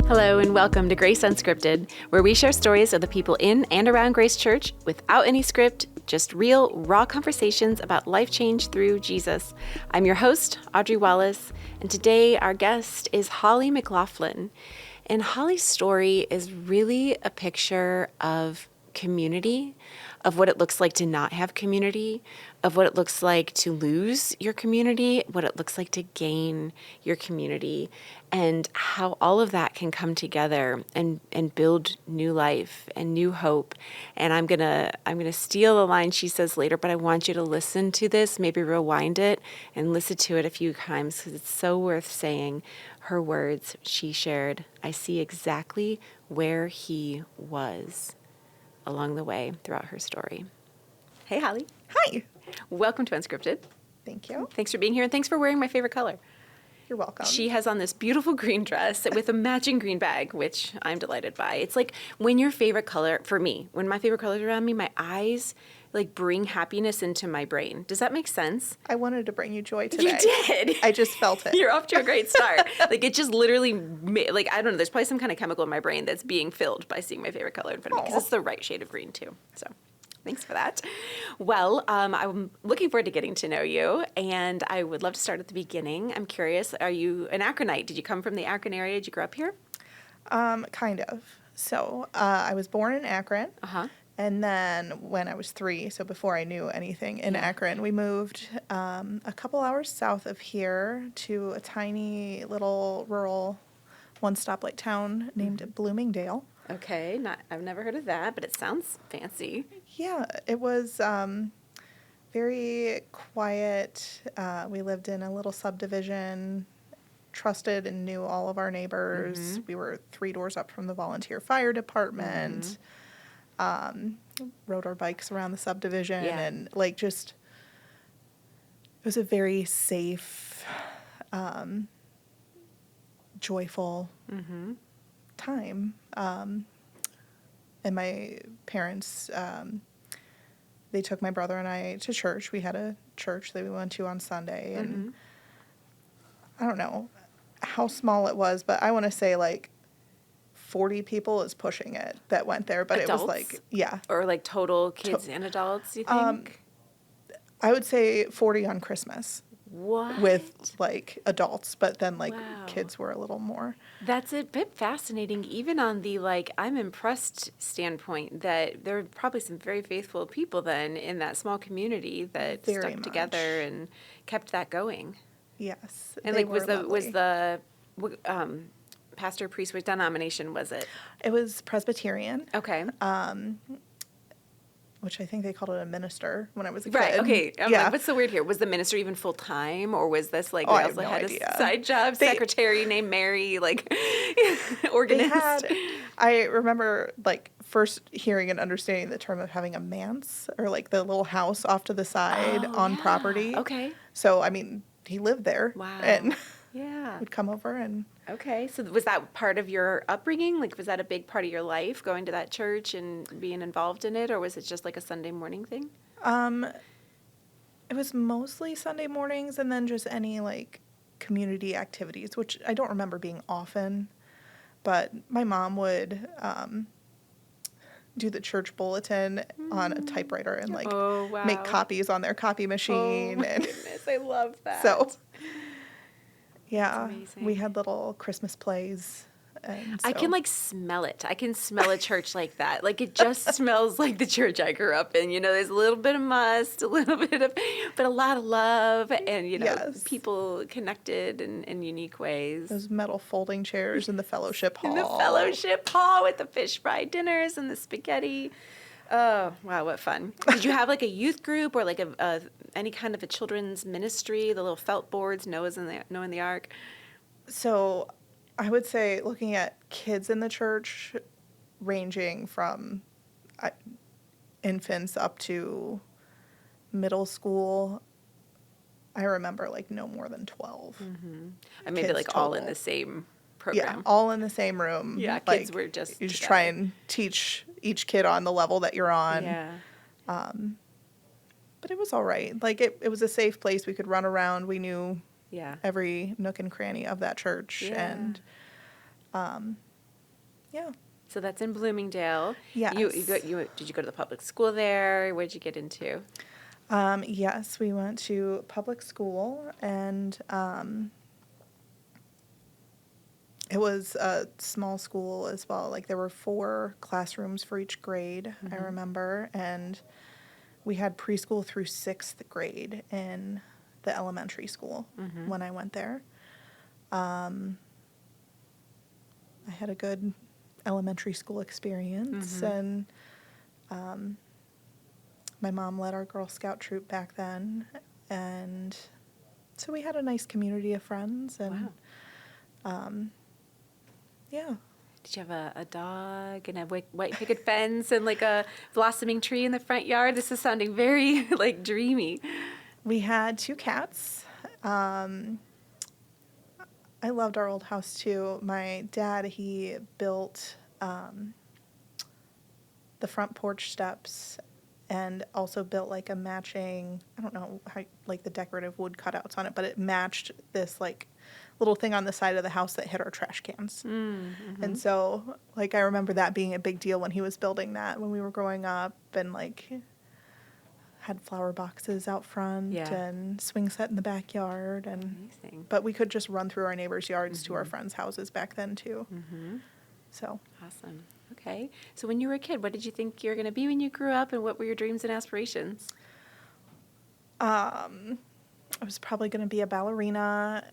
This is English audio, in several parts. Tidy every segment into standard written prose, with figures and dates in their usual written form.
Hello and welcome to Grace Unscripted, where we share stories of the people in and around Grace Church without any script, just real, raw conversations about life change through Jesus. I'm your host, Audrey Wallace, and today our guest is Holly McLaughlin. And Holly's story is really a picture of community, of what it looks like to not have community, of what it looks like to lose your community, what it looks like to gain your community, and how all of that can come together and build new life and new hope. And I'm gonna steal a line she says later, but I want you to listen to this, maybe rewind it and listen to it a few times because it's so worth saying. Her words, she shared, "I see exactly where he was," along the way throughout her story. Hey, Holly. Hi. Welcome to Unscripted. Thank you. Thanks for being here, and thanks for wearing my favorite color. You're welcome. She has on this beautiful green dress with a matching green bag, which I'm delighted by. It's like when your favorite color, for me, when my favorite color is around me, my eyes like bring happiness into my brain. Does that make sense? I wanted to bring you joy today. You did. I just felt it. You're off to a great start. Like it just literally, like I don't know, there's probably some kind of chemical in my brain that's being filled by seeing my favorite color in front of me because it's the right shade of green too. So thanks for that. Well, I'm looking forward to getting to know you, and I would love to start at the beginning. I'm curious, are you an Akronite? Did you come from the Akron area? Did you grow up here? Kind of. So I was born in Akron. Uh-huh. And then when I was 3, so before I knew anything in Akron, we moved a couple hours south of here to a tiny little rural one-stoplight town named Bloomingdale. Okay, I've never heard of that, but it sounds fancy. Yeah, it was very quiet. We lived in a little subdivision, trusted and knew all of our neighbors. Mm-hmm. We were 3 doors up from the volunteer fire department. Mm-hmm. Rode our bikes around the subdivision and like just, it was a very safe, joyful time. And my parents, they took my brother and I to church. We had a church that we went to on Sunday, and I don't know how small it was, but I want to say like 40 people is pushing it that went there, but adults? It was like, yeah. Or like total kids and adults, you think? I would say 40 on Christmas. What? With like adults, but then like kids were a little more. That's a bit fascinating, even on the like, I'm impressed standpoint that there are probably some very faithful people then in that small community that stuck together and kept that going. Yes. And like was the pastor, priest, which denomination was it? It was Presbyterian. Okay. Which I think they called it a minister when I was a kid. Right, okay. I'm like, what's so weird here? Was the minister even full-time, or was this like, they also had a side job, secretary named Mary, like, organist? I remember, like, first hearing and understanding the term of having a manse, or like the little house off to the side on property. Okay. So, I mean, he lived there. Wow. And yeah. would come over and... Okay. So was that part of your upbringing? Like, was that a big part of your life, going to that church and being involved in it? Or was it just like a Sunday morning thing? It was mostly Sunday mornings and then just any, like, community activities, which I don't remember being often. But my mom would do the church bulletin on a typewriter and, like, make copies on their copy machine. Oh, my goodness. I love that. So... yeah, we had little Christmas plays. And so. I can, like, smell it. I can smell a church like that. Like, it just smells like the church I grew up in. You know, there's a little bit of must, a little bit of, but a lot of love and, you know, people connected in unique ways. Those metal folding chairs in the fellowship hall. In the fellowship hall with the fish fry dinners and the spaghetti. Oh, wow, what fun. Did you have, like, a youth group or, like, any kind of a children's ministry, the little felt boards, Noah in the Ark? So I would say looking at kids in the church ranging from infants up to middle school, I remember, like, no more than 12. I maybe, like, total. All in the same program. Yeah, all in the same room. Yeah, kids were just... You just try and teach each kid on the level that you're on. Yeah. But it was all right. Like, it was a safe place. We could run around. We knew every nook and cranny of that church. Yeah. And Yeah. So that's in Bloomingdale. Yes. Did you go to the public school there? What did you get into? Yes, we went to public school, and it was a small school as well. Like, there were 4 classrooms for each grade, I remember, and we had preschool through 6th grade in the elementary school when I went there. I had a good elementary school experience, and my mom led our Girl Scout troop back then, and so we had a nice community of friends, and yeah. Did you have a dog and a white picket fence and like a blossoming tree in the front yard? This is sounding very like dreamy. We had 2 cats. I loved our old house too. My dad, he built the front porch steps and also built like a matching, I don't know how, like the decorative wood cutouts on it, but it matched this like little thing on the side of the house that hid our trash cans. And so, like, I remember that being a big deal when he was building that when we were growing up, and like had flower boxes out front and swing set in the backyard. And Amazing. but we could just run through our neighbors' yards to our friends' houses back then too. So Awesome. Okay. So when you were a kid, what did you think you were going to be when you grew up, and what were your dreams and aspirations? I was probably going to be a ballerina,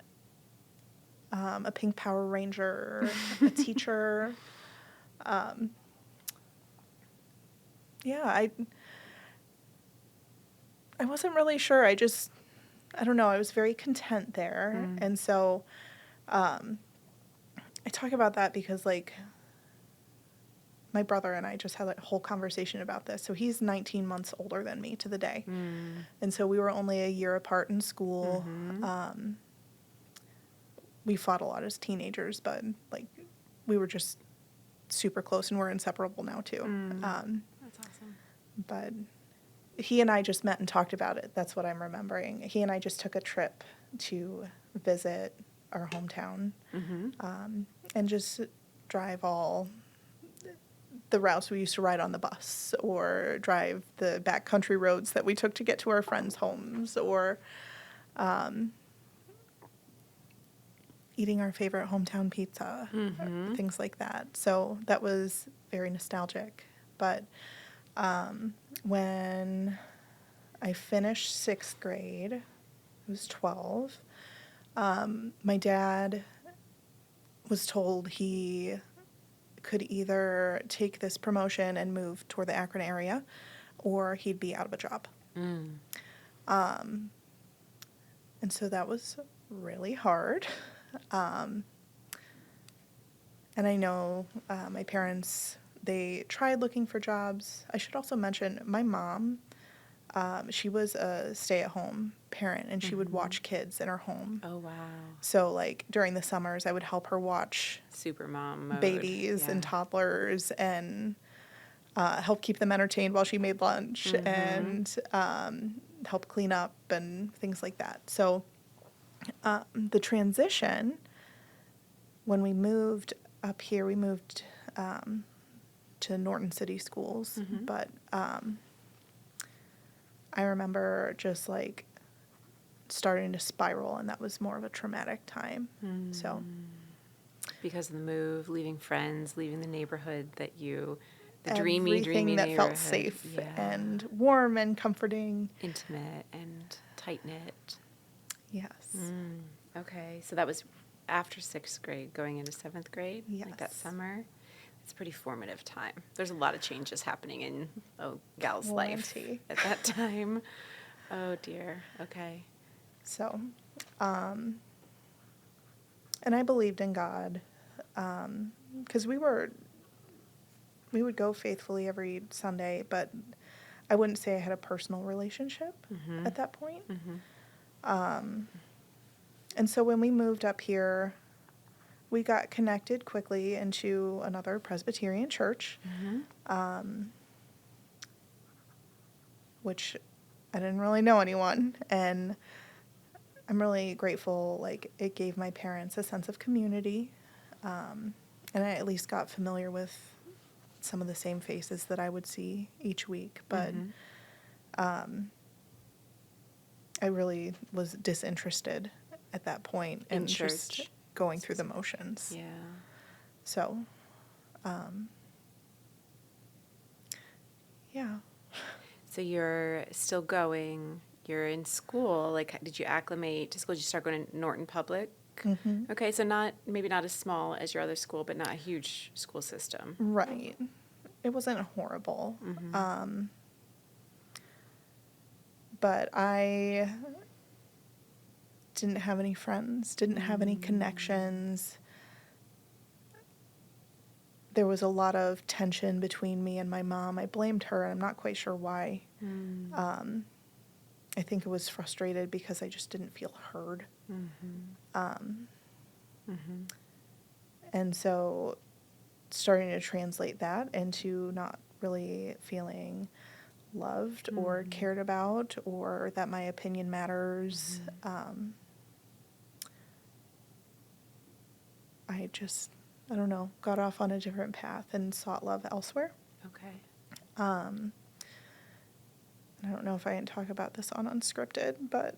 a pink Power Ranger, a teacher. Yeah, I wasn't really sure. I don't know. I was very content there. And so I talk about that because, like, my brother and I just had a whole conversation about this. So he's 19 months older than me to the day. And so we were only a year apart in school. We fought a lot as teenagers, but, like, we were just super close, and we're inseparable now, too. That's awesome. But he and I just met and talked about it. That's what I'm remembering. He and I just took a trip to visit our hometown and just drive all the routes we used to ride on the bus, or drive the backcountry roads that we took to get to our friends' homes, or eating our favorite hometown pizza, things like that. So that was very nostalgic. But when I finished 6th grade, I was 12, my dad was told he could either take this promotion and move toward the Akron area, or he'd be out of a job. And so that was really hard. And I know my parents, they tried looking for jobs. I should also mention my mom, she was a stay-at-home parent, and she would watch kids in her home. Oh, wow. So, like, during the summers, I would help her watch Super mom mode. babies and toddlers, and help keep them entertained while she made lunch, and help clean up and things like that. So the transition, when we moved up here, we moved to Norton City Schools, but I remember just, like, starting to spiral, and that was more of a traumatic time. So Because of the move, leaving friends, leaving the neighborhood the everything dreamy that neighborhood. felt safe and warm and comforting. Intimate and tight-knit. Yes. Okay, so that was after 6th grade, going into 7th grade? Like that Yes. summer? It's a pretty formative time. There's a lot of changes happening in a gal's life Plenty. at that time. Oh, dear. Okay. So, and I believed in God, because we would go faithfully every Sunday, but I wouldn't say I had a personal relationship at that point. And so when we moved up here, we got connected quickly into another Presbyterian church, which I didn't really know anyone, and I'm really grateful. Like, it gave my parents a sense of community, and I at least got familiar with some of the same faces that I would see each week. But I really was disinterested at that point In and just church. going through the motions. Yeah. So, yeah. So you're still going. You're in school. Like, did you acclimate to school? Did you start going to Norton Public? Mm-hmm. Okay, so maybe not as small as your other school, but not a huge school system. Right. It wasn't horrible. But I didn't have any friends, didn't have any connections. There was a lot of tension between me and my mom. I blamed her, and I'm not quite sure why. I think it was frustrated because I just didn't feel heard. And so starting to translate that into not really feeling loved or cared about, or that my opinion matters. I don't know, got off on a different path and sought love elsewhere. Okay. I don't know if I can talk about this on Unscripted, but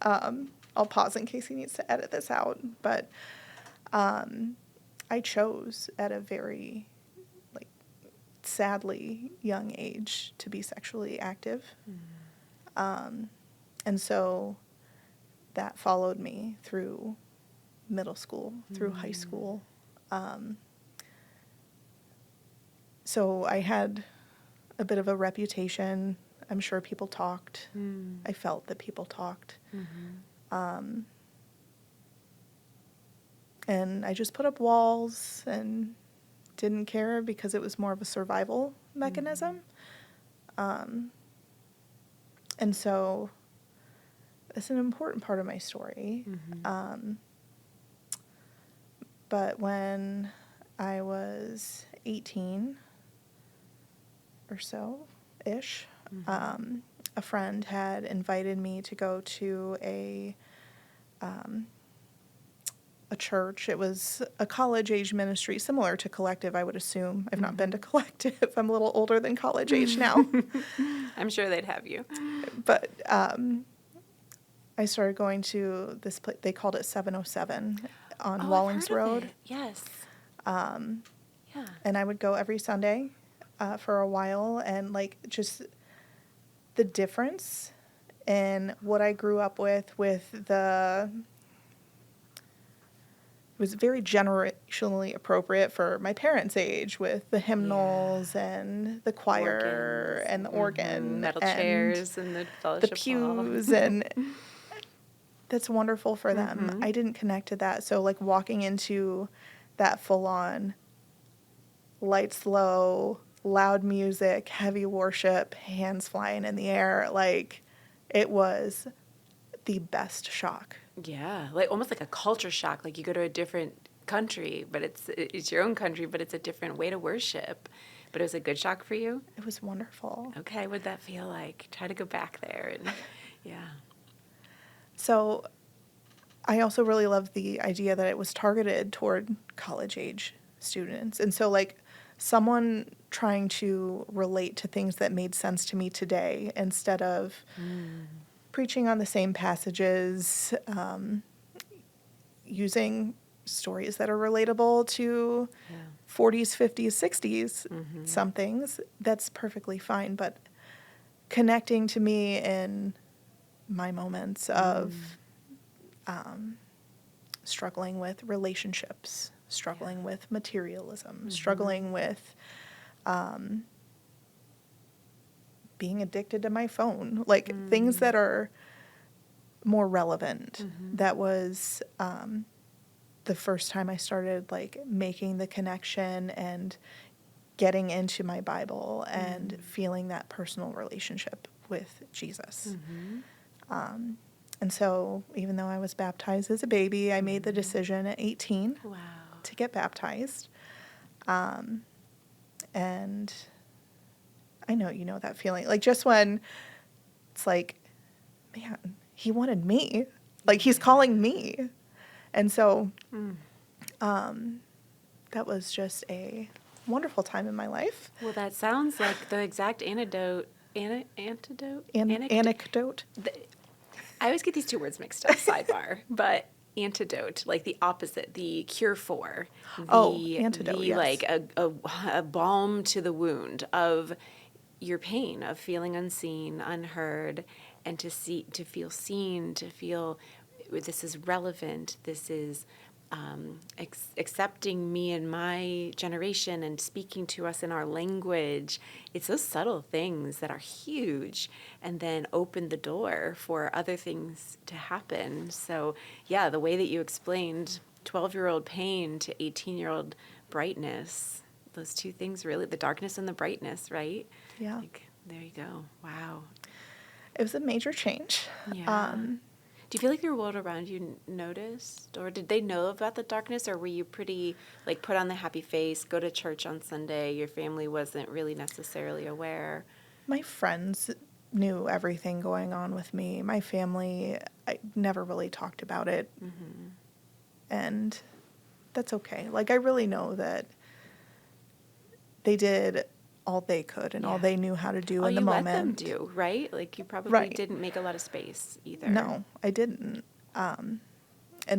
I'll pause in case he needs to edit this out. But I chose at a very, sadly young age to be sexually active. And so that followed me through middle school, through high school. So I had a bit of a reputation. I'm sure people talked. I felt that people talked. And I just put up walls and didn't care because it was more of a survival mechanism. And so it's an important part of my story. But when I was 18 or so-ish, a friend had invited me to go to a church. It was a college-age ministry, similar to Collective, I would assume. I've not been to Collective. I'm a little older than college age now. I'm sure they'd have you. But I started going to this place. They called it 707 on Wallings Road. Yes. Yeah. And I would go every Sunday for a while, and just the difference in what I grew up with it was very generationally appropriate for my parents' age, with the hymnals and the choir Organs. and the organ, Metal and chairs and the fellowship the pews, and that's wonderful for them. I didn't connect to that. So walking into that full-on lights low, loud music, heavy worship, hands flying in the air, it was the best shock. Yeah, almost like a culture shock. Like you go to a different country, but it's your own country, but it's a different way to worship. But it was a good shock for you? It was wonderful. Okay, what'd that feel like? Try to go back there. And yeah. So I also really loved the idea that it was targeted toward college-age students. And so, someone trying to relate to things that made sense to me today instead of preaching on the same passages, using stories that are relatable to 40s, 50s, 60s, some things, that's perfectly fine. But connecting to me in my moments of struggling with relationships, struggling with materialism, struggling with being addicted to my phone, things that are more relevant. That was the first time I started making the connection and getting into my Bible and feeling that personal relationship with Jesus. And so even though I was baptized as a baby, I made the decision at 18 to get baptized. And I know you know that feeling. Just when it's man, he wanted me. He's calling me. And so that was just a wonderful time in my life. Well, that sounds like the exact antidote. Antidote? Anecdote. I always get these two words mixed up, sidebar. But antidote, like the opposite, the cure for. Antidote, yes. Like a balm to the wound of your pain, of feeling unseen, unheard, and to feel seen, to feel this is relevant, this is accepting me and my generation and speaking to us in our language. It's those subtle things that are huge and then open the door for other things to happen. So yeah, the way that you explained 12-year-old pain to 18-year-old brightness, those two things really, the darkness and the brightness, right? Yeah. Like, there you go. Wow. It was a major change. Yeah. Do you feel like your world around you noticed, or did they know about the darkness, or were you pretty, like, put on the happy face, go to church on Sunday, your family wasn't really necessarily aware? My friends knew everything going on with me. My family, I never really talked about it. Mm-hmm. And that's okay. Like, I really know that they did all they could and all they knew how to do in the moment. Let them do, right? Like, you probably Right. didn't make a lot of space either. No, I didn't. And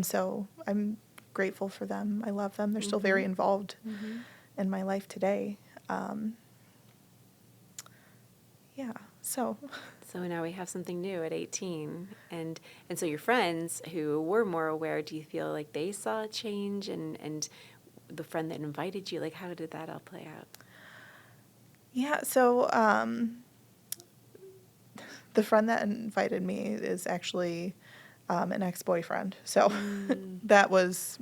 so I'm grateful for them. I love them. They're still very involved in my life today. Yeah, so now we have something new at 18. And so your friends who were more aware, do you feel like they saw a change? And the friend that invited you, like, how did that all play out? yeah, so the friend that invited me is actually an ex-boyfriend. So that was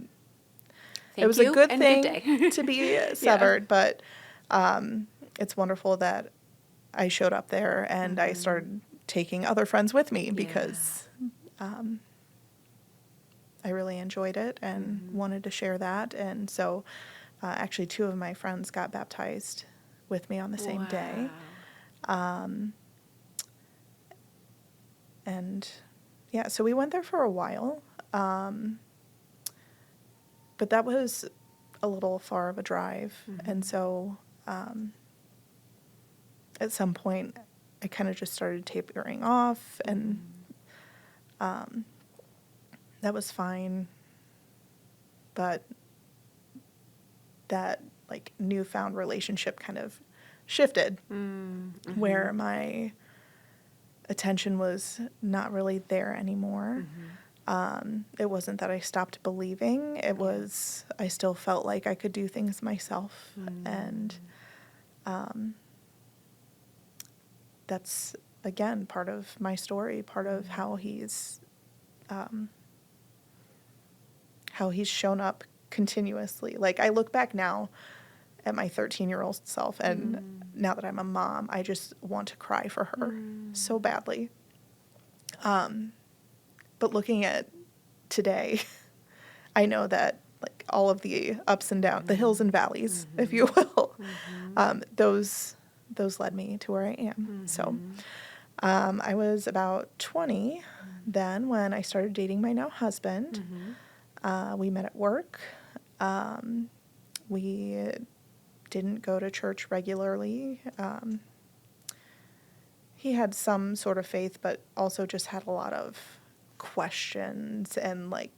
it was a good thing to be severed, but it's wonderful that I showed up there and I started taking other friends with me because I really enjoyed it and wanted to share that. And so actually 2 of my friends got baptized with me on the same day. And yeah, so we went there for a while. But that was a little far of a drive. And so at some point I kind of just started tapering off, and that was fine. But that, like, newfound relationship kind of shifted where my attention was not really there anymore. It wasn't that I stopped believing. It was I still felt like I could do things myself. And that's, again, part of my story, part of how he's shown up continuously. Like, I look back now at my 13-year-old self, and now that I'm a mom, I just want to cry for her so badly. But looking at today, I know that, like, all of the ups and downs, the hills and valleys, if you will, those led me to where I am. So I was about 20 then when I started dating my now husband. We met at work. We didn't go to church regularly. He had some sort of faith, but also just had a lot of questions, and, like,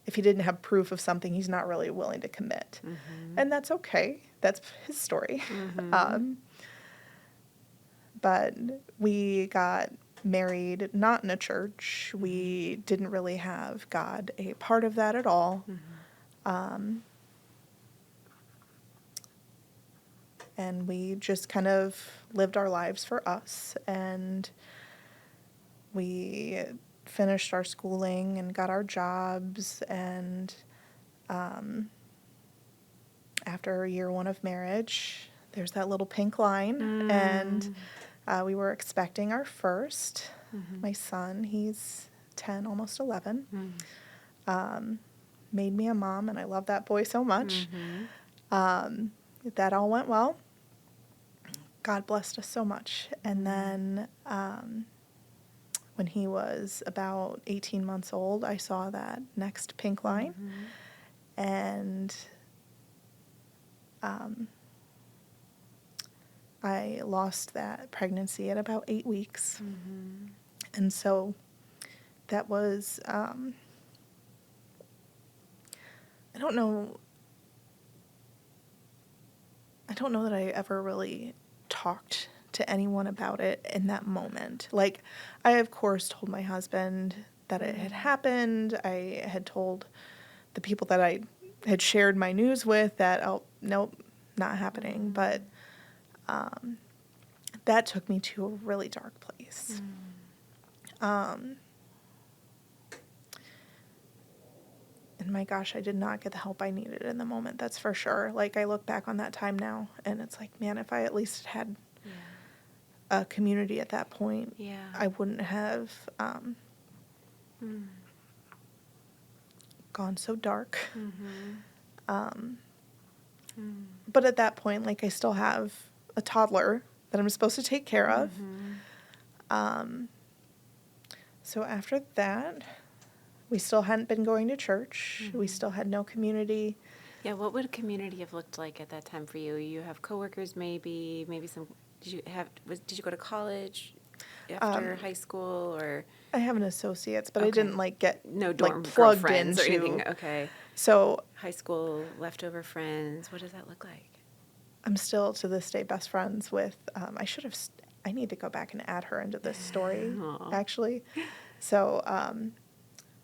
if he didn't have proof of something, he's not really willing to commit. And that's okay. That's his story. But we got married not in a church. We didn't really have God a part of that at all. And we just kind of lived our lives for us, and we finished our schooling and got our jobs, and after year 1 of marriage, there's that little pink line, and we were expecting our first. My son, he's 10, almost 11, made me a mom, and I love that boy so much. That all went well. God blessed us so much. And then when he was about 18 months old, I saw that next pink line. And I lost that pregnancy at about 8 weeks. Mm-hmm. And so that was, I don't know that I ever really talked to anyone about it in that moment. Like, I, of course, told my husband that it had happened. I had told the people that I had shared my news with that, oh, nope, not happening. But that took me to a really dark place. And my gosh, I did not get the help I needed in the moment, that's for sure. Like, I look back on that time now, and it's like, man, if I at least had a community at that point, I wouldn't have gone so dark. But at that point, like, I still have a toddler that I'm supposed to take care of. So after that, we still hadn't been going to church. We still had no community. Yeah, what would community have looked like at that time for you? You have coworkers, maybe some. Did you go to college after high school, or? I have an associate's, but Okay. I didn't get no dorm plugged girlfriends into or anything. Okay. So High school leftover friends. What does that look like? I'm still to this day best friends with. I need to go back and add her into this story, actually. So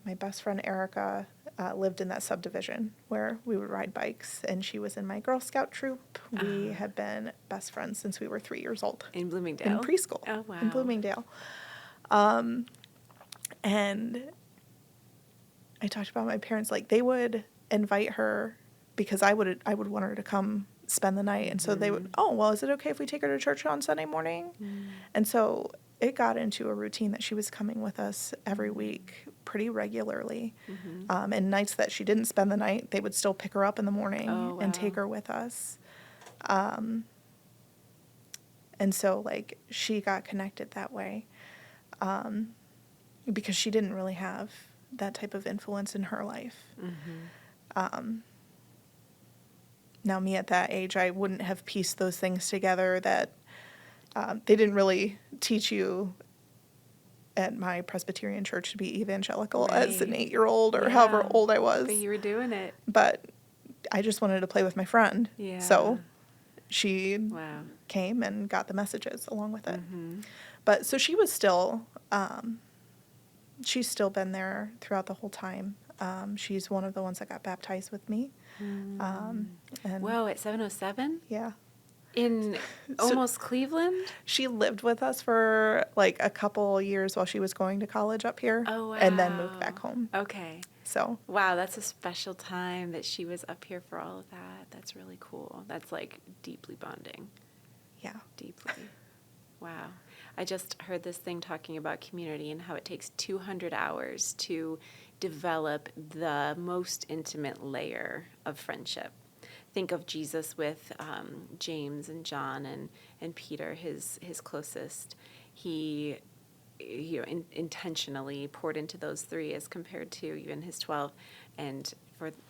my best friend Erica lived in that subdivision where we would ride bikes, and she was in my Girl Scout troop. We have been best friends since we were 3 years old. In Bloomingdale? In preschool. Oh, wow. In Bloomingdale. And I talked about my parents, like, they would invite her because I would want her to come spend the night. And so they would, oh, well, is it okay if we take her to church on Sunday morning? And so it got into a routine that she was coming with us every week pretty regularly. And nights that she didn't spend the night, they would still pick her up in the morning and take her with us. And so, like, she got connected that way because she didn't really have that type of influence in her life. Now, me at that age, I wouldn't have pieced those things together that they didn't really teach you at my Presbyterian church to be evangelical as an 8-year-old or however old I was. But you were doing it. But I just wanted to play with my friend. Yeah. So she came and got the messages along with it. But so she was still, she's still been there throughout the whole time. She's one of the ones that got baptized with me. And Whoa, at 707? Yeah. In almost Cleveland? She lived with us for like a couple years while she was going to college up here. Oh, wow. And then moved back home. Okay. So. Wow, that's a special time that she was up here for all of that. That's really cool. That's like deeply bonding. Yeah. Deeply. Wow. I just heard this thing talking about community and how it takes 200 hours to develop the most intimate layer of friendship. Think of Jesus with James and John and Peter, his closest. He intentionally poured into those 3 as compared to even his 12. And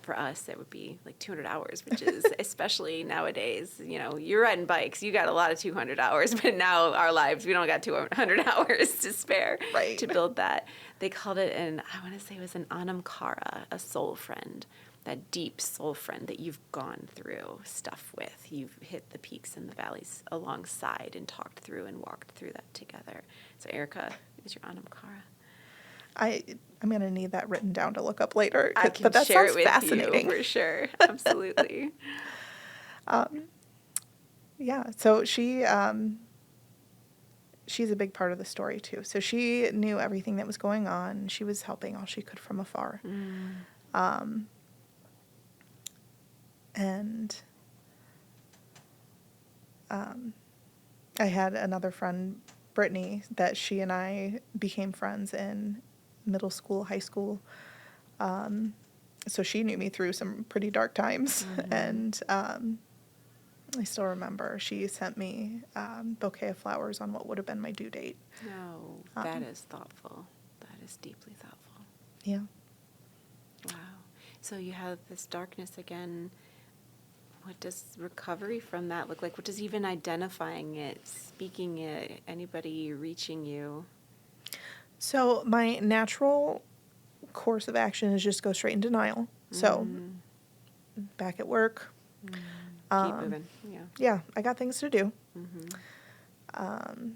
for us, it would be like 200 hours, which is, especially nowadays, you're riding bikes, you got a lot of 200 hours, but now our lives, we don't got 200 hours to spare to build that. They called it I want to say it was an anam cara, a soul friend, that deep soul friend that you've gone through stuff with. You've hit the peaks and the valleys alongside and talked through and walked through that together. So Erica is your anam cara. I'm going to need that written down to look up later. I can but that share sounds it with fascinating. you for sure. Absolutely. Yeah, so she's a big part of the story too. So she knew everything that was going on. She was helping all she could from afar. And I had another friend, Brittany, that she and I became friends in middle school, high school. So she knew me through some pretty dark times. And I still remember she sent me a bouquet of flowers on what would have been my due date. No, that is thoughtful. That is deeply thoughtful. Yeah. Wow. So you have this darkness again. what does recovery from that look like? What does even identifying it, speaking it, anybody reaching you? So my natural course of action is just go straight in denial. So back at work. Keep moving. Yeah. Yeah, I got things to do. Mm-hmm.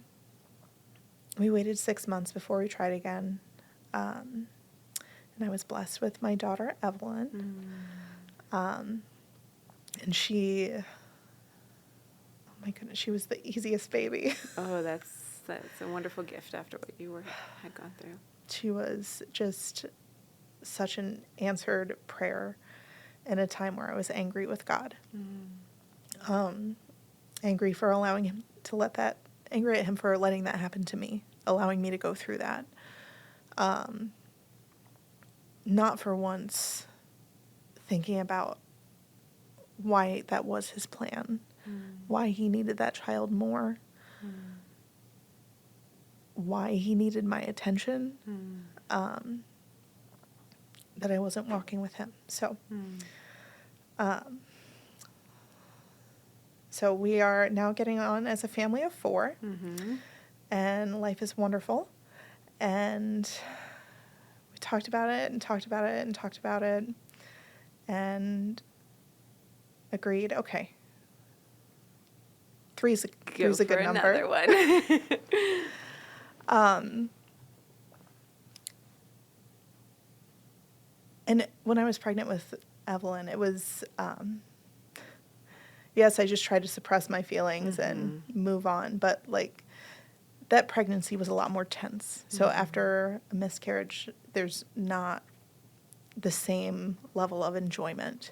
We waited 6 months before we tried again. And I was blessed with my daughter, Evelyn. And she, oh my goodness, she was the easiest baby. Oh, that's a wonderful gift after what you had gone through. She was just such an answered prayer in a time where I was angry with God. Angry for allowing him to angry at him for letting that happen to me, allowing me to go through that. Not for once thinking about why that was his plan, why he needed that child more, why he needed my attention, that I wasn't walking with him. So we are now getting on as a family of 4, and life is wonderful. And we talked about it and talked about it and talked about it and agreed, okay, three's a good number. Another one. And when I was pregnant with Evelyn, it was, yes, I just tried to suppress my feelings and move on, but like that pregnancy was a lot more tense. So after a miscarriage, there's not the same level of enjoyment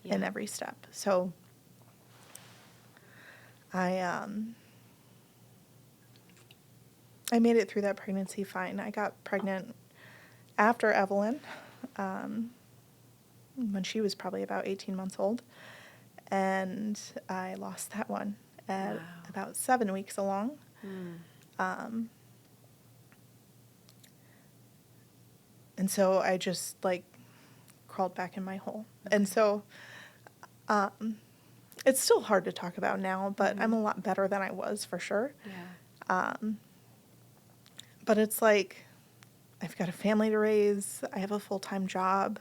in every step. So I made it through that pregnancy fine. I got pregnant after Evelyn, when she was probably about 18 months old, and I lost that one at about 7 weeks along. And so I just like crawled back in my hole. And so it's still hard to talk about now, but I'm a lot better than I was for sure. But it's like I've got a family to raise. I have a full-time job.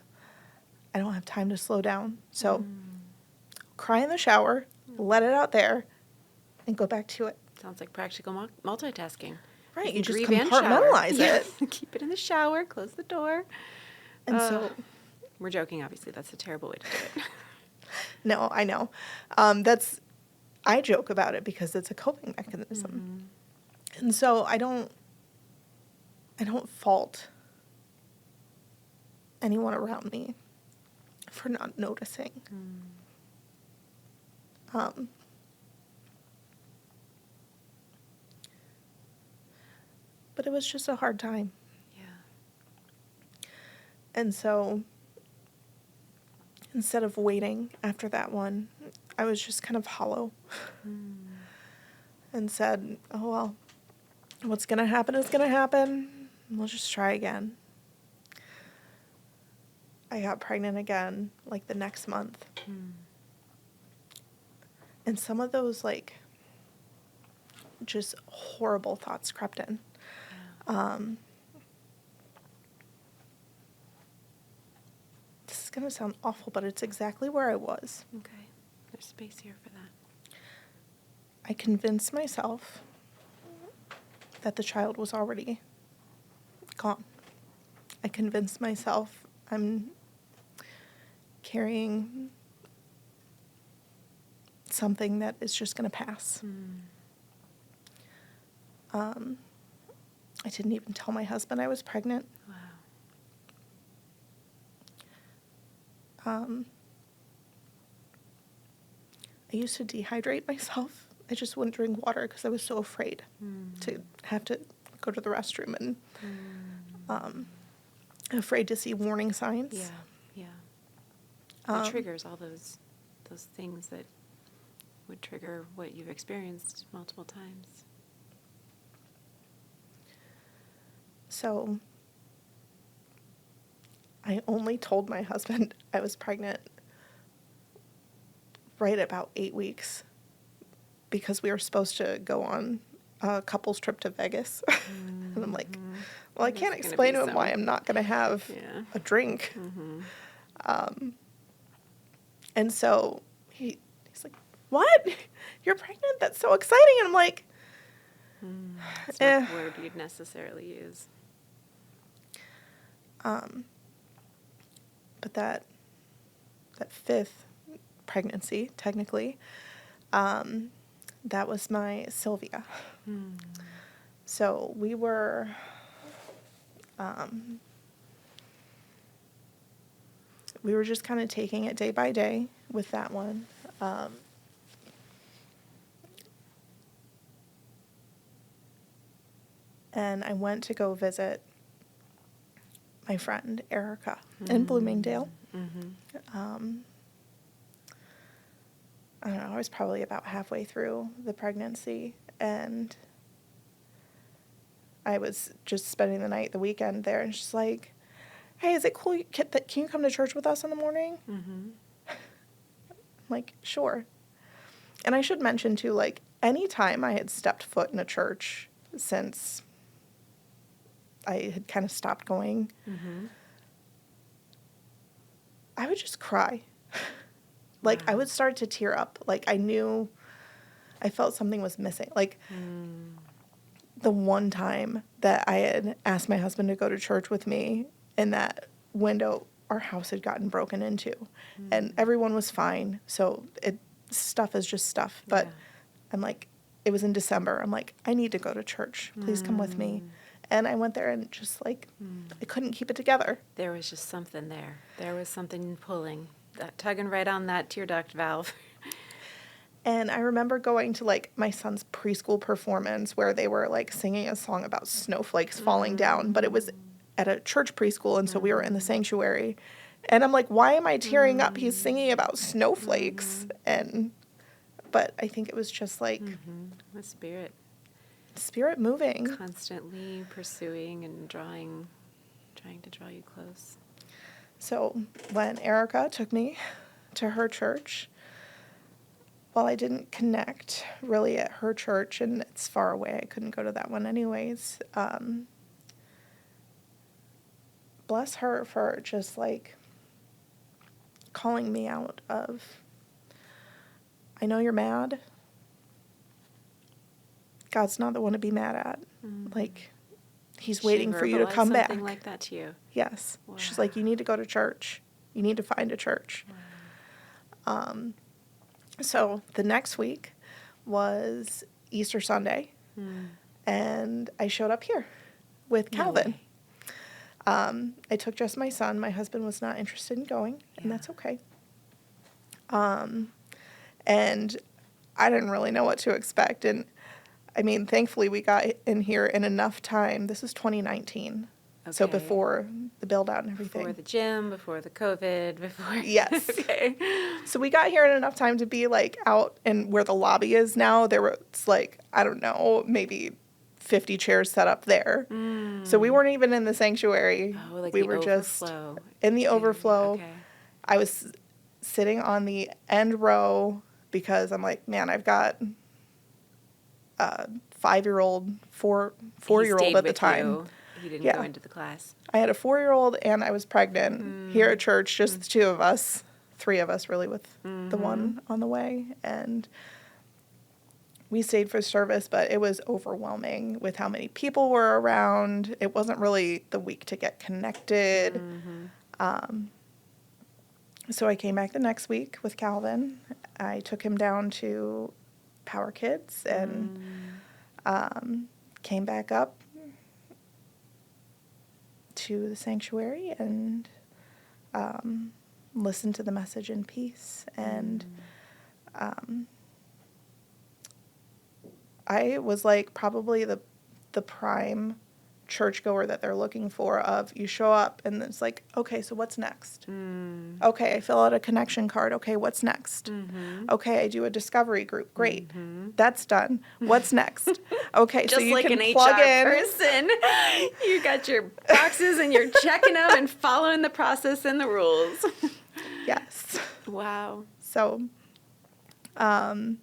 I don't have time to slow down. So cry in the shower, let it out there, and go back to it. Sounds like practical multitasking. Right, you just compartmentalize it. Keep it in the shower, close the door. And so... We're joking, obviously. That's a terrible way to do it. No, I know. I joke about it because it's a coping mechanism. And so I don't fault anyone around me for not noticing. But it was just a hard time. And so instead of waiting after that one, I was just kind of hollow and said, oh, well, what's going to happen is going to happen. We'll just try again. I got pregnant again, like the next month. And some of those, like, just horrible thoughts crept in. This is going to sound awful, but it's exactly where I was. Okay. There's space here for that. I convinced myself that the child was already gone. I convinced myself I'm carrying something that is just going to pass. I didn't even tell my husband I was pregnant. Wow. I used to dehydrate myself. I just wouldn't drink water because I was so afraid to have to go to the restroom and afraid to see warning signs. It triggers all those things that would trigger what you've experienced multiple times. So I only told my husband I was pregnant right about 8 weeks because we were supposed to go on a couple's trip to Vegas. And I'm like, well, I can't explain to him why I'm not going to have a drink. And so he's like, what? You're pregnant? That's so exciting. And I'm like, That's not the word you'd necessarily use. But that fifth pregnancy, technically, that was my Sylvia. So we were, just kind of taking it day by day with that one. And I went to go visit my friend Erica in Bloomingdale. I don't know, I was probably about halfway through the pregnancy, and I was just spending the weekend there, and she's like, hey, is it cool, can you come to church with us in the morning? I'm like, sure. And I should mention, too, like, any time I had stepped foot in a church since I had kind of stopped going, I would just cry. Like, I would start to tear up. Like, I felt something was missing. Like, the one time that I had asked my husband to go to church with me, in that window, our house had gotten broken into. And everyone was fine. So, stuff is just stuff. But I'm like, it was in December. I'm like, I need to go to church. Please come with me. And I went there and just, like, I couldn't keep it together. There was just something there. There was something pulling, tugging right on that tear duct valve. And I remember going to, like, my son's preschool performance where they were, like, singing a song about snowflakes falling down. But it was at a church preschool, and so we were in the sanctuary. And I'm like, why am I tearing up? He's singing about snowflakes. But I think it was just, like, The Spirit moving. Constantly pursuing and trying to draw you close. So when Erica took me to her church, while I didn't connect really at her church, and it's far away, I couldn't go to that one anyways, bless her for just, like, calling me out of, I know you're mad. God's not the one to be mad at. Like, he's waiting for you to come back. Something like that to you. Yes. Wow. She's like, you need to go to church. You need to find a church. Wow. So the next week was Easter Sunday, and I showed up here with Calvin. I took just my son. My husband was not interested in going, and that's okay. And I didn't really know what to expect, and I mean, thankfully, we got in here in enough time. This is 2019, so before the build-out and everything. Before the gym, before the COVID, before... Yes. Okay. So we got here in enough time to be, like, out in where the lobby is now. There was, like, I don't know, maybe 50 chairs set up there. So we weren't even in the sanctuary. Oh, like we the were overflow. Just in the overflow. Okay. I was sitting on the end row because I'm like, man, I've got... 5-year-old, four-year-old at the time. He didn't go into the class. I had a 4-year-old and I was pregnant here at church, just the two of us, 3 of us really with the one on the way. And we stayed for service, but it was overwhelming with how many people were around. It wasn't really the week to get connected. So I came back the next week with Calvin. I took him down to Power Kids and came back up to the sanctuary and listened to the message in peace. And I was like probably the prime churchgoer that they're looking for. Of you show up and it's like, okay, so what's next? Okay, I fill out a connection card. Okay, what's next? Okay, I do a discovery group. Great, that's done. What's next? Okay, just so you like can an plug HR in. person, you got your boxes and you're checking them and following the process and the rules. Yes. Wow. So I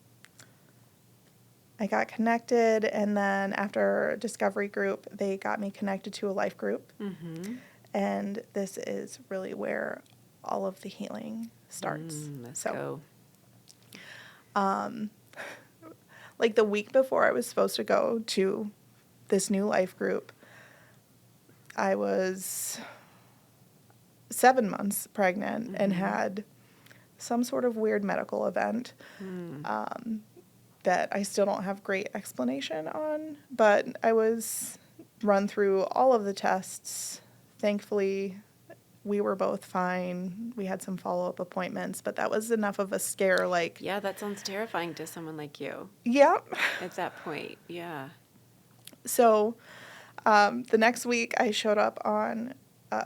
got connected, and then after Discovery Group, they got me connected to a life group. Mm-hmm. And this is really where all of the healing starts. Let's go. Like the week before I was supposed to go to this new life group, I was 7 months pregnant and had some sort of weird medical event that I still don't have great explanation on, but I was run through all of the tests. Thankfully, we were both fine. We had some follow-up appointments, but that was enough of a scare, like... Yeah, that sounds terrifying to someone like you. Yeah. At that point, yeah. So, the next week, I showed up on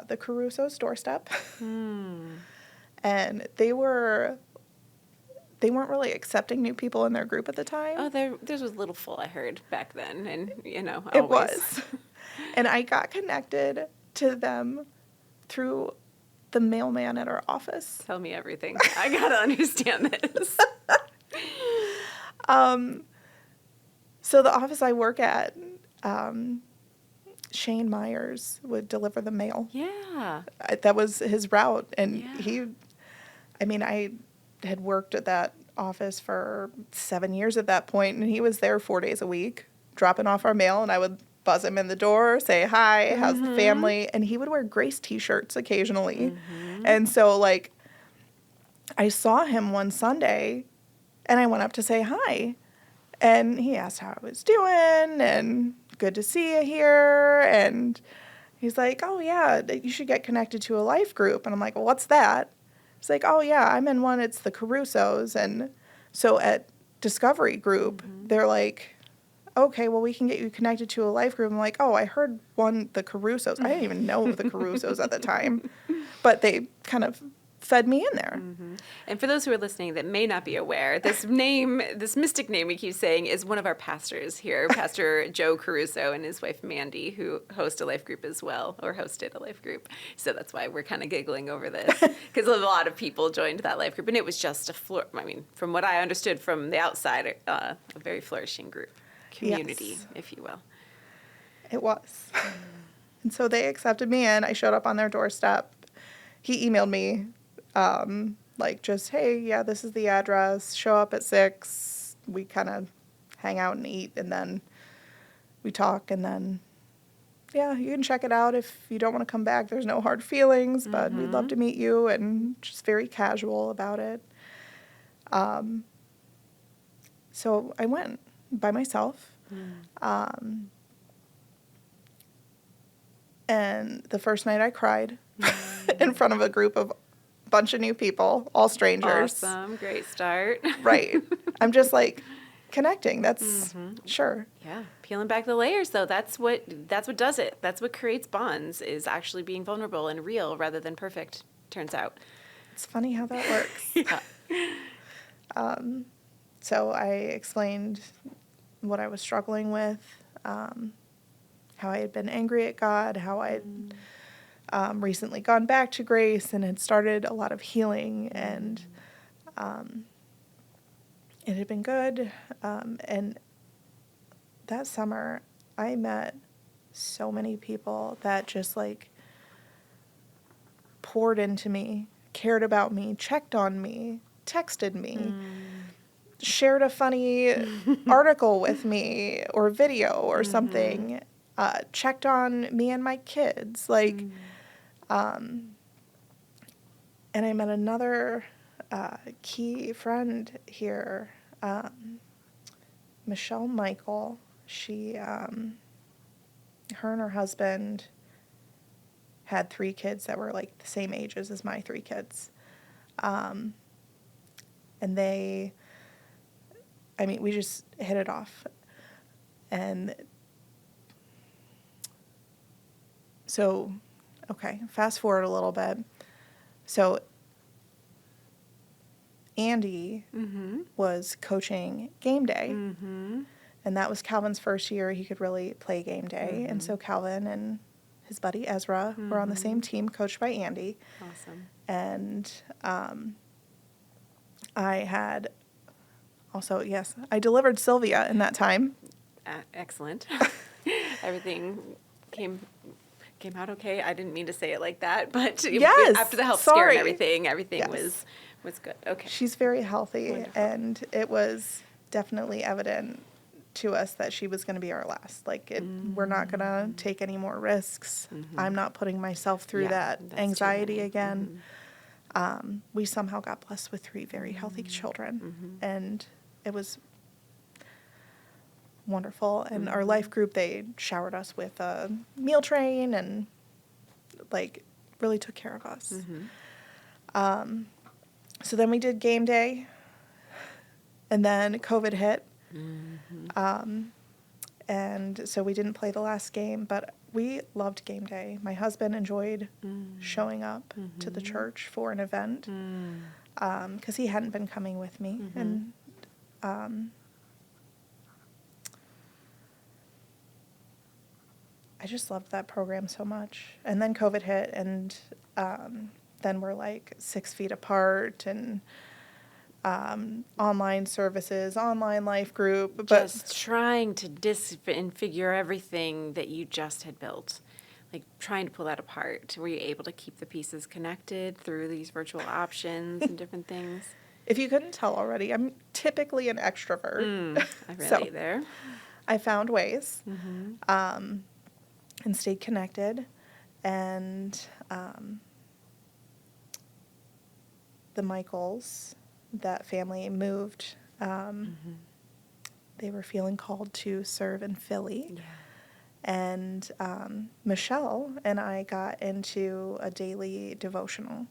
the Caruso's doorstep, and they weren't really accepting new people in their group at the time. Oh, theirs was a little full, I heard, back then, and, always. It was. And I got connected to them through the mailman at our office. Tell me everything. I gotta understand this. So the office I work at, Shane Myers would deliver the mail. Yeah. That was his route. And Yeah. I had worked at that office for 7 years at that point, and he was there 4 days a week, dropping off our mail, and I would buzz him in the door, say, hi, how's the family? And he would wear Grace t-shirts occasionally. And so, like, I saw him one Sunday, and I went up to say hi. And he asked how I was doing, and good to see you here. And he's like, oh, yeah, you should get connected to a life group. And I'm like, well, what's that? He's like, oh, yeah, I'm in one. It's the Carusos. And so at Discovery Group, they're like, okay, well, we can get you connected to a life group. I'm like, oh, I heard the Carusos. I didn't even know the Carusos at the time. But they kind of fed me in there. And for those who are listening that may not be aware, this mystic name we keep saying is one of our pastors here, Pastor Joe Caruso and his wife Mandy, who host a life group as well, or hosted a life group. So that's why we're kind of giggling over this, because a lot of people joined that life group, and it was just from what I understood from the outside, a very flourishing group, community, if you will. It was. And so they accepted me in. I showed up on their doorstep. He emailed me, just, hey, yeah, this is the address. Show up at 6. We kind of hang out and eat, and then we talk, and then, yeah, you can check it out. If you don't want to come back, there's no hard feelings, but we'd love to meet you, and just very casual about it. So I went by myself. And the first night I cried in front of a group of bunch of new people, all strangers. Awesome. Great start. Right. I'm just like connecting. That's sure. Yeah. Peeling back the layers though. That's what does it. That's what creates bonds, is actually being vulnerable and real rather than perfect, turns out. It's funny how that works. Yeah. So I explained what I was struggling with, how I had been angry at God, how I had recently gone back to Grace and had started a lot of healing, and it had been good. And that summer, I met so many people that just, like, poured into me, cared about me, checked on me, texted me, shared a funny article with me or video or something, checked on me and my kids, like, and I met another key friend here, Michelle Michael. She, her and her husband had 3 kids that were, like, the same ages as my 3 kids. And we just hit it off. And so, okay, fast forward a little bit. So Andy was coaching game day. And that was Calvin's first year he could really play game day. And so Calvin and his buddy Ezra were on the same team, coached by Andy. Awesome. And I had Also, yes, I delivered Sylvia in that time. Excellent. Everything came out okay. I didn't mean to say it like that, but Yes, after the health scare sorry. and everything Yes. was good. Okay. She's very healthy, Wonderful. and it was definitely evident to us that she was going to be our last. We're not going to take any more risks. I'm not putting myself through that that's too anxiety many. again. We somehow got blessed with 3 very healthy children, and it was wonderful. And our life group, they showered us with a meal train and really took care of us. So then we did game day, and then COVID hit. And so we didn't play the last game, but we loved game day. My husband enjoyed showing up to the church for an event because he hadn't been coming with me. And I just loved that program so much. And then COVID hit, and then we're 6 feet apart, and online services, online life group, but Just trying to and figure everything that you just had built, trying to pull that apart. Were you able to keep the pieces connected through these virtual options and different things? if you couldn't tell already, I'm typically an extrovert. I relate So there. I found ways and stayed connected. And the Michaels, that family moved. They were feeling called to serve in Philly. Yeah. And Michelle and I got into a daily devotional,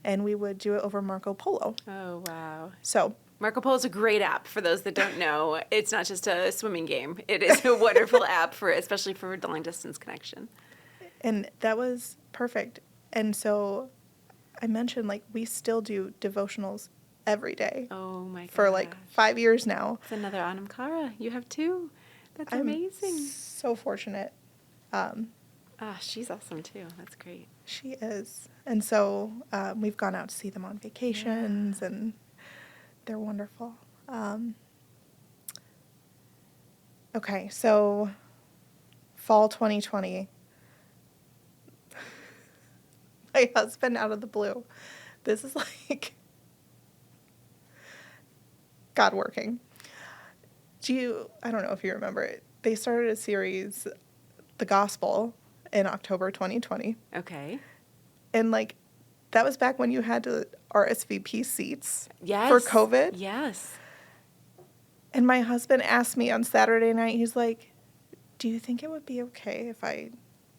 and we would do it over Marco Polo. Oh, wow. So Marco Polo is a great app for those that don't know. It's not just a swimming game. It is a wonderful app especially for long distance connection. And that was perfect. And so I mentioned, we still do devotionals every day. Oh, my God. For 5 years now. It's another Anam Cara. You have 2. That's I'm amazing. so fortunate. She's awesome, too. That's great. She is. And so we've gone out to see them on vacations, and they're wonderful. Okay, so fall 2020. My husband, out of the blue. This is God working. I don't know if you remember it. They started a series, The Gospel, in October 2020. Okay. And that was back when you had to RSVP seats Yes. for COVID. Yes. And my husband asked me on Saturday night, he's like, do you think it would be okay if I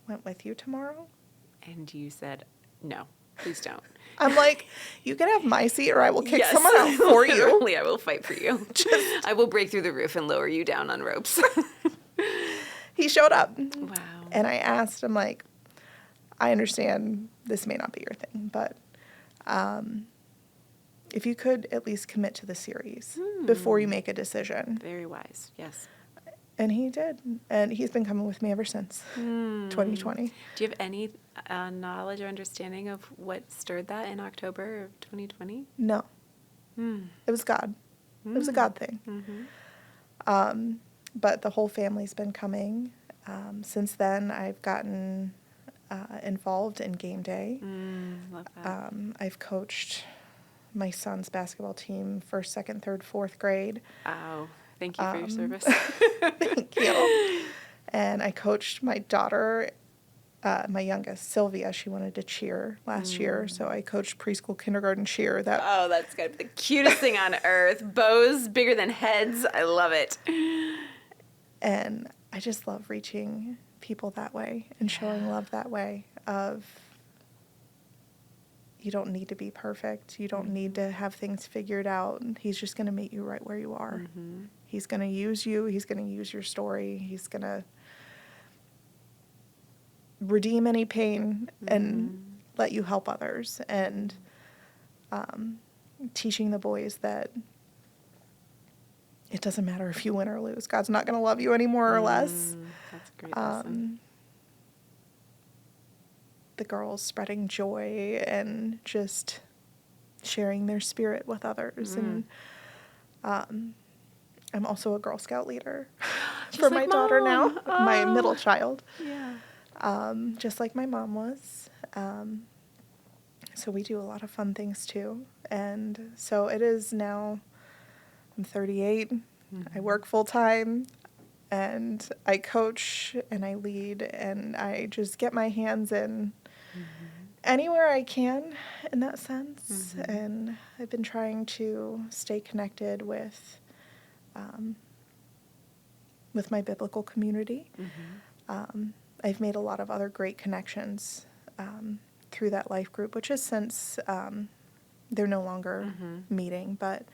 went with you tomorrow? And you said, no, please don't. I'm like, you can have my seat, or I will kick someone out for you. Literally, I will fight for you. I will break through the roof and lower you down on ropes. He showed up. Wow. And I asked him, I understand this may not be your thing, but if you could at least commit to the series before you make a decision. Very wise, yes. And he did. And he's been coming with me ever since 2020. Do you have any knowledge or understanding of what stirred that in October of 2020? No. It was God. It was a God thing. But the whole family's been coming. Since then, I've gotten involved in game day. Love that. I've coached my son's basketball team, 1st, 2nd, 3rd, 4th grade. Wow. Thank you for your service. Thank you. And I coached my daughter, my youngest, Sylvia. She wanted to cheer last year, so I coached preschool, kindergarten cheer. Oh, that's got to be the cutest thing on earth. Bows bigger than heads. I love it. And I just love reaching people that way and showing love that way of you don't need to be perfect. You don't need to have things figured out. He's just going to meet you right where you are. He's going to use you. He's going to use your story. He's going to redeem any pain and let you help others. And teaching the boys that it doesn't matter if you win or lose. God's not going to love you any more or less. That's a great lesson. The girls spreading joy and just sharing their spirit with others. And I'm also a Girl Scout leader Just for like my daughter now, Mom. my middle Oh, child, yeah. just like my mom was. So we do a lot of fun things too. And so it is now, I'm 38, I work full time, and I coach and I lead, and I just get my hands in anywhere I can in that sense. And I've been trying to stay connected with my biblical community. I've made a lot of other great connections through that life group, which is since they're no longer meeting, but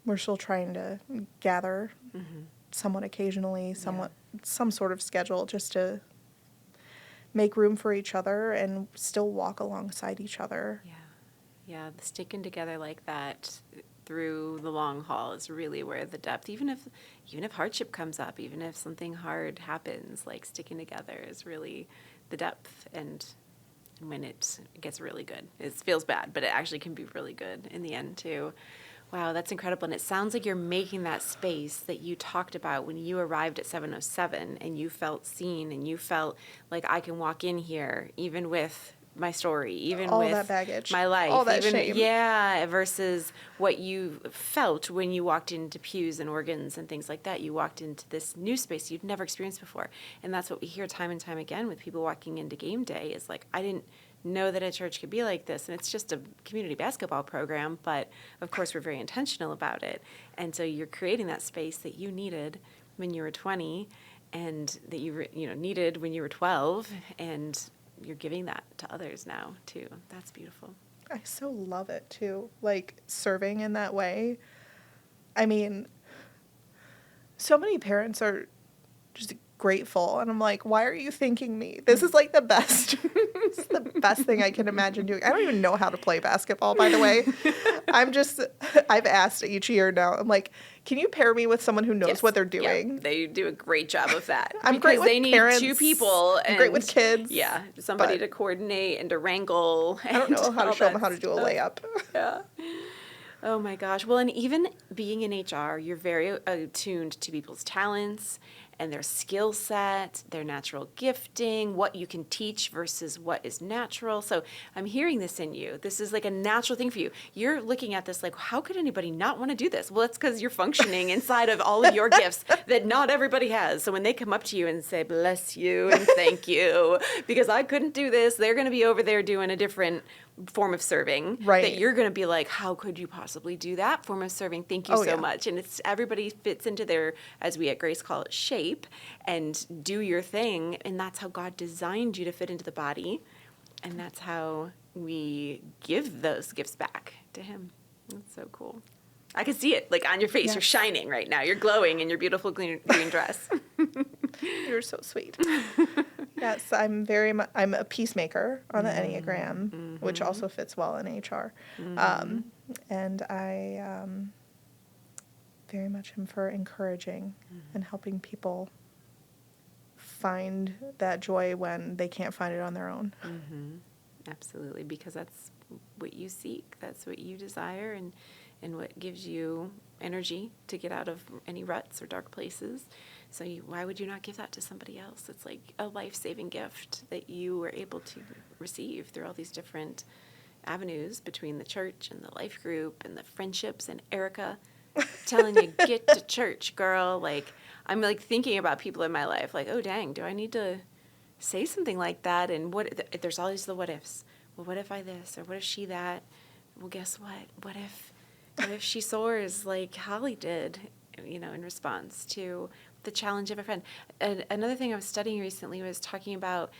we're still trying to gather somewhat occasionally, some sort of schedule just to make room for each other and still walk alongside each other. Yeah. Yeah, the sticking together like that through the long haul is really where the depth, even if hardship comes up, even if something hard happens, like sticking together is really the depth. And when it gets really good, it feels bad, but it actually can be really good in the end too. Wow, that's incredible. And it sounds like you're making that space that you talked about when you arrived at 707 and you felt seen and you felt like I can walk in here even with my story, even All with that baggage, my life, all that even shame. yeah, versus what you felt when you walked into pews and organs and things like that. You walked into this new space you'd never experienced before. And that's what we hear time and time again with people walking into game day is like, I didn't know that a church could be like this, and it's just a community basketball program, but of course we're very intentional about it. And so you're creating that space that you needed when you were 20 and that you needed when you were 12, and you're giving that to others now too. That's beautiful. I so love it too, like serving in that way. I mean, so many parents are just grateful, and I'm like, why are you thanking me? This is like the best. This is the best thing I can imagine doing. I don't even know how to play basketball, by the way. I've asked each year now. I'm like, can you pair me with someone who knows what they're doing? Yeah, they do a great job of that. I'm great with they need parents. two people. I'm great with kids. Yeah, somebody but to coordinate and to wrangle. I don't know how to show them how to do a layup. Yeah. Oh my gosh. Well, and even being in HR, you're very attuned to people's talents and their skill set, their natural gifting, what you can teach versus what is natural. So I'm hearing this in you. This is like a natural thing for you. You're looking at this like, how could anybody not want to do this? Well, it's because you're functioning inside of all of your gifts that not everybody has. So when they come up to you and say, bless you and thank you, because I couldn't do this, they're going to be over there doing a different form of serving, right? That you're going to be like, how could you possibly do that form of serving? Thank you so much. And it's everybody fits into their, as we at Grace call it, shape, and do your thing. And that's how God designed you to fit into the body. And that's how we give those gifts back to him. That's so cool. I can see it like on your face. Yes. You're shining right now. You're glowing in your beautiful green dress. You're so sweet. Yes, I'm a peacemaker on the Enneagram, which also fits well in HR. And I very much am for encouraging and helping people find that joy when they can't find it on their own. Absolutely, because that's what you seek. That's what you desire, and what gives you energy to get out of any ruts or dark places. So why would you not give that to somebody else? It's like a life-saving gift that you were able to receive through all these different avenues between the church and the life group and the friendships. And Erica telling you, get to church, girl. Like, I'm like thinking about people in my life, like, oh, dang, do I need to say something like that? And there's always the what ifs. Well, what if I this? Or what if she that? Well, guess what? What if she soars like Holly did, in response to the challenge of a friend? Another thing I was studying recently was talking about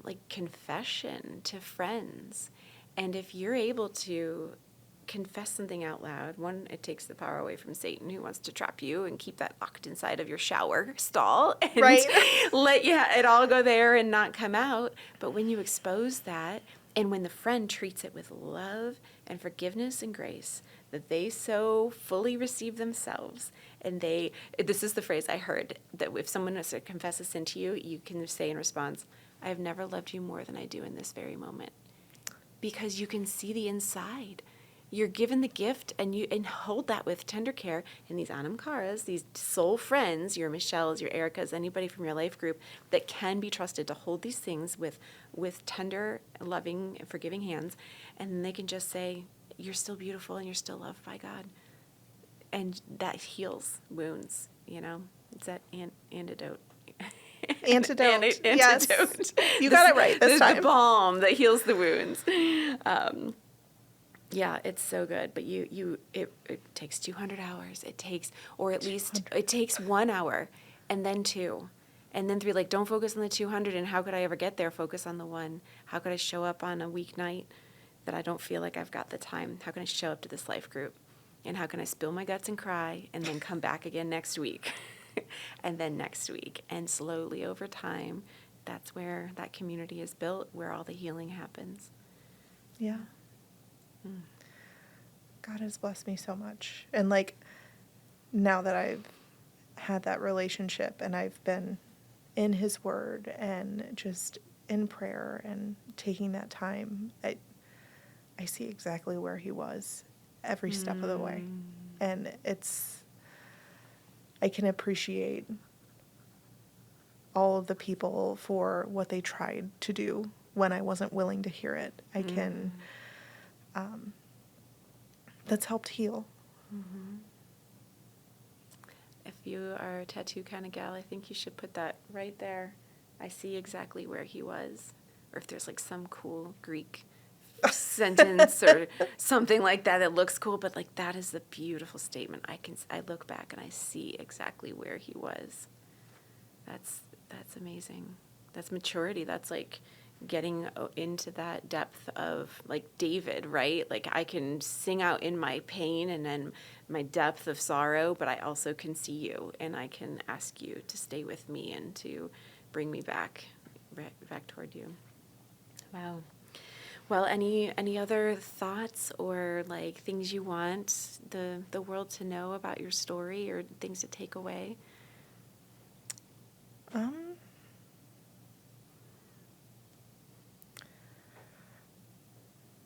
like confession to friends. And if you're able to confess something out loud, one, it takes the power away from Satan, who wants to trap you and keep that locked inside of your shower stall and let it all go there and not come out. But when you expose that, and when the friend treats it with love and forgiveness and grace, that they so fully receive themselves, and this is the phrase I heard, that if someone has to confess a sin to you, you can say in response, I have never loved you more than I do in this very moment. Because you can see the inside. you're given the gift, and hold that with tender care. And these Anamkaras, these soul friends, your Michelles, your Ericas, anybody from your life group that can be trusted to hold these things with tender, loving, and forgiving hands, and they can just say, you're still beautiful and you're still loved by God. And that heals wounds, It's that antidote. Antidote. Yes. You got it right this time. The balm that heals the wounds. Yeah, it's so good. But it takes 200 hours. It takes 1 hour, and then 2, and then 3. Like, don't focus on the 200 and how could I ever get there. Focus on the 1. How could I show up on a weeknight that I don't feel like I've got the time? How can I show up to this life group? And how can I spill my guts and cry and then come back again next week? And then next week. And slowly over time, that's where that community is built, where all the healing happens. Yeah. God has blessed me so much. And like, now that I've had that relationship and I've been in his word and just in prayer and taking that time, I see exactly where he was every step of the way. And I can appreciate all of the people for what they tried to do when I wasn't willing to hear it. I can, that's helped heal. If you are a tattoo kind of gal, I think you should put that right there. I see exactly where he was. Or if there's like some cool Greek sentence or something like that that looks cool, but like that is a beautiful statement. I look back and I see exactly where he was. That's amazing. That's maturity. That's like getting into that depth of like David, right? Like I can sing out in my pain and then my depth of sorrow, but I also can see you and I can ask you to stay with me and to bring me back toward you. Wow. Well, any other thoughts or like things you want the world to know about your story or things to take away?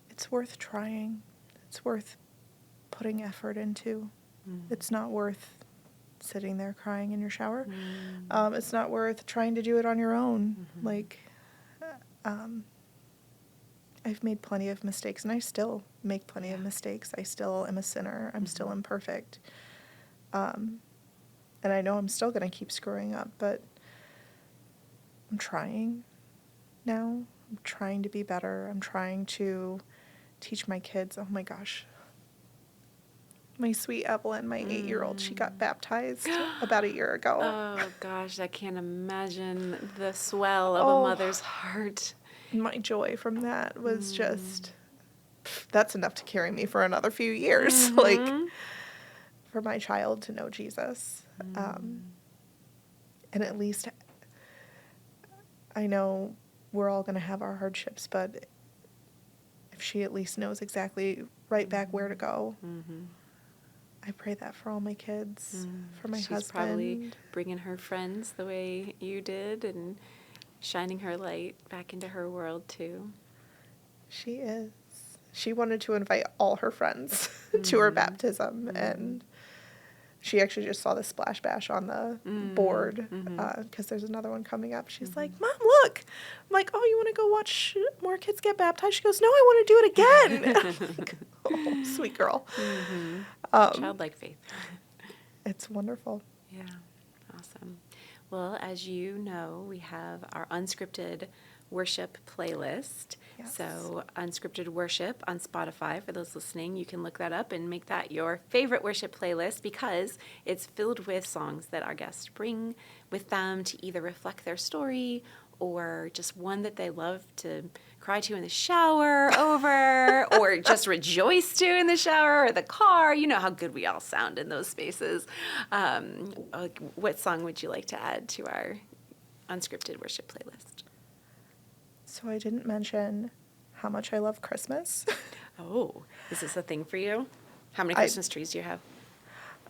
It's worth trying. It's worth putting effort into. It's not worth sitting there crying in your shower. It's not worth trying to do it on your own. Like, I've made plenty of mistakes, and I still make plenty of mistakes. I still am a sinner. I'm still imperfect. And I know I'm still going to keep screwing up, but I'm trying now. I'm trying to be better. I'm trying to teach my kids. Oh, my gosh. My sweet Evelyn, my 8-year-old, she got baptized about a year ago. Oh, gosh, I can't imagine the swell of a mother's heart. My joy from that was just, that's enough to carry me for another few years, like, for my child to know Jesus. And at least I know we're all going to have our hardships, but if she at least knows exactly right back where to go, I pray that for all my kids, for my husband. She's probably bringing her friends the way you did and shining her light back into her world too. She is. She wanted to invite all her friends to her baptism, and she actually just saw the splash bash on the board because there's another one coming up. She's like, "Mom, look." I'm like, "Oh, you want to go watch more kids get baptized?" She goes, "No, I want to do it again." I'm like, oh, sweet girl. Childlike faith. It's wonderful. Yeah, awesome. Well, as you know, we have our unscripted worship playlist. Yes. So unscripted worship on Spotify, for those listening, you can look that up and make that your favorite worship playlist because it's filled with songs that our guests bring with them to either reflect their story or just one that they love to cry to in the shower over or just rejoice to in the shower or the car. You know how good we all sound in those spaces. What song would you like to add to our unscripted worship playlist? So I didn't mention how much I love Christmas. Oh, is this a thing for you? How many Christmas trees do you have?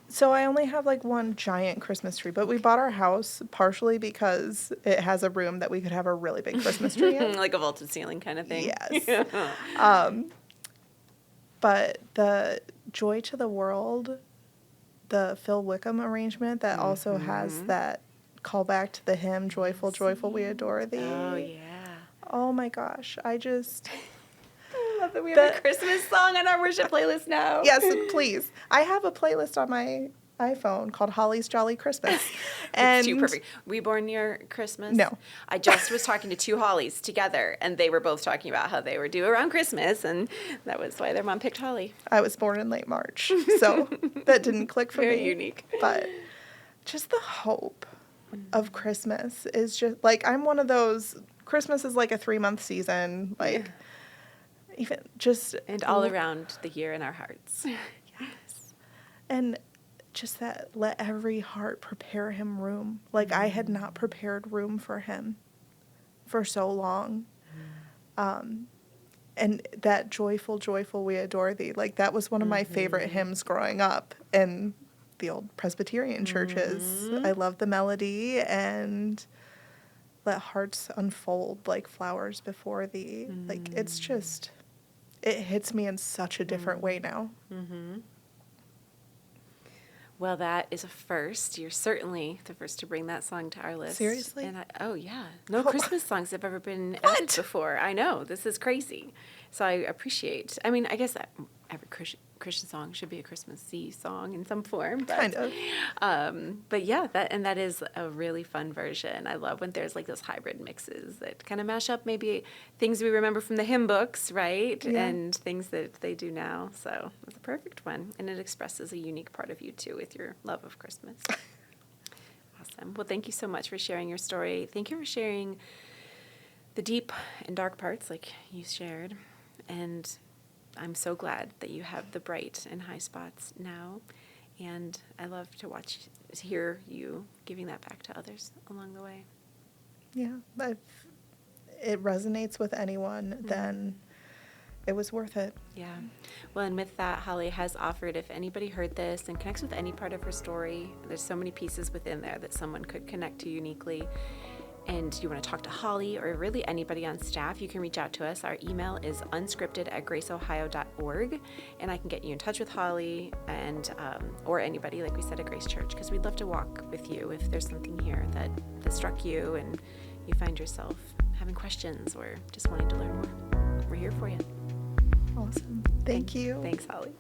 So I only have like one giant Christmas tree, but we bought our house partially because it has a room that we could have a really big Christmas tree in. Like a vaulted ceiling kind of thing? Yes. But the Joy to the World, the Phil Wickham arrangement that also has that callback to the hymn, Joyful, Joyful, We Adore Thee. Oh, yeah. Oh, my gosh. I love that we have a Christmas song on our worship playlist now. Yes, please. I have a playlist on my iPhone called Holly's Jolly Christmas. And it's too perfect. Were you born near Christmas? No. I just was talking to two Hollies together, and they were both talking about how they were due around Christmas, and that was why their mom picked Holly. I was born in late March, so that didn't click for me. Very unique. But just the hope of Christmas is just, like, I'm one of those, Christmas is like a 3-month season, like, even just... And all around the year in our hearts. Yes. And just that, let every heart prepare him room. Like, I had not prepared room for him for so long. And that Joyful, Joyful, We Adore Thee, like, that was one of my favorite hymns growing up in the old Presbyterian churches. I love the melody, and let hearts unfold like flowers before thee. Like, it's just, it hits me in such a different way now. Well, that is a first. You're certainly the first to bring that song to our list. Seriously? And oh, yeah. No Christmas songs have ever been added before. I know. This is crazy. So I appreciate. I mean, I guess that every Christian song should be a Christmassy song in some form. But, Kind of. But yeah, that is a really fun version. I love when there's like those hybrid mixes that kind of mash up maybe things we remember from the hymn books, right? Yeah. And things that they do now. So it's a perfect one. And it expresses a unique part of you too with your love of Christmas. Awesome. Well, thank you so much for sharing your story. Thank you for sharing the deep and dark parts like you shared. And I'm so glad that you have the bright and high spots now. And I love to hear you giving that back to others along the way. Yeah, if it resonates with anyone, then it was worth it. Yeah. Well, and with that, Holly has offered, if anybody heard this and connects with any part of her story, there's so many pieces within there that someone could connect to uniquely, and you want to talk to Holly or really anybody on staff, you can reach out to us. Our email is unscripted@graceohio.org, and I can get you in touch with Holly and or anybody, like we said, at Grace Church, because we'd love to walk with you if there's something here that struck you and you find yourself having questions or just wanting to learn more. We're here for you. Awesome. Thank you. Thanks, Holly.